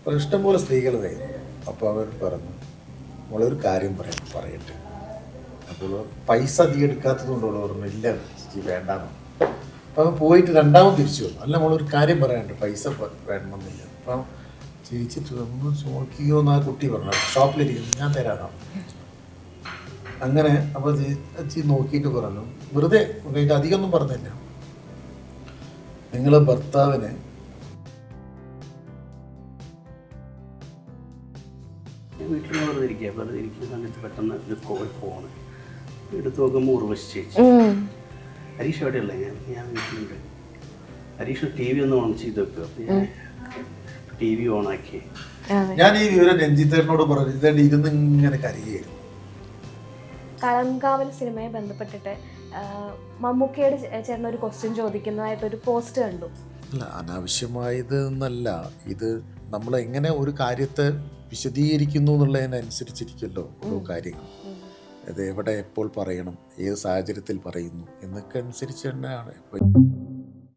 അപ്പോൾ ഇഷ്ടംപോലെ സ്ത്രീകൾ കഴിയുന്നു. അപ്പോൾ അവർ പറഞ്ഞു നമ്മളൊരു കാര്യം പറയട്ടെ. അപ്പോൾ പൈസ അധികം എടുക്കാത്തത് കൊണ്ടുള്ള പറഞ്ഞു ഇല്ല ചേച്ചി വേണ്ടാന്ന്. അപ്പോൾ പോയിട്ട് രണ്ടാമത് തിരിച്ചു വന്നു. അല്ല നമ്മളൊരു കാര്യം പറയാനുണ്ട്, പൈസ വേണമെന്നില്ല. അപ്പം ചേച്ചി ഒന്ന് നോക്കിയോ എന്ന് ആ കുട്ടി പറഞ്ഞു. ഷോപ്പിലിരിക്കുന്നു, ഞാൻ തരാനാണ്. അങ്ങനെ അപ്പോൾ ചേച്ചി നോക്കിയിട്ട് പറഞ്ഞു, വെറുതെ അധികമൊന്നും പറഞ്ഞില്ല, നിങ്ങളെ ഭർത്താവിന് വീട്ടിൽ വെറുതെ ഇരിക്കുന്ന സമയത്ത് പെട്ടെന്ന് ഒരു ഫോണ് എടുത്ത് നോക്കുമ്പോൾ ഉർവശി ചേച്ചി. ഹരീഷ് എവിടെയുള്ള ഞാൻ വീട്ടിലുണ്ട്. ഹരീഷ് ടി വി ഒന്ന് ഓൺ ചെയ്ത് വെക്കുക. ഞാൻ ടി വി ഓണാക്കി. ഞാൻ ഈ വിവരം രഞ്ജിത്തേട്ടനോട് പറഞ്ഞു, ഇരുന്ന് ഇങ്ങനെ കരയുകയായിരുന്നു. കളംകാവൽ സിനിമയെ ബന്ധപ്പെട്ടിട്ട് മമ്മൂക്കയോട് ചേർന്ന ഒരു ക്വസ്റ്റ്യൻ ചോദിക്കുന്നതായിട്ടൊരു പോസ്റ്റ് കണ്ടു. അല്ല, അനാവശ്യമായത് എന്നല്ല, ഇത് നമ്മൾ എങ്ങനെ ഒരു കാര്യത്തെ വിശദീകരിക്കുന്നു എന്നുള്ളതിനനുസരിച്ചിരിക്കുമല്ലോ ഓരോ കാര്യങ്ങൾ. അത് എവിടെ എപ്പോൾ പറയണം, ഏത് സാഹചര്യത്തിൽ പറയുന്നു എന്നൊക്കെ അനുസരിച്ച് തന്നെയാണ്.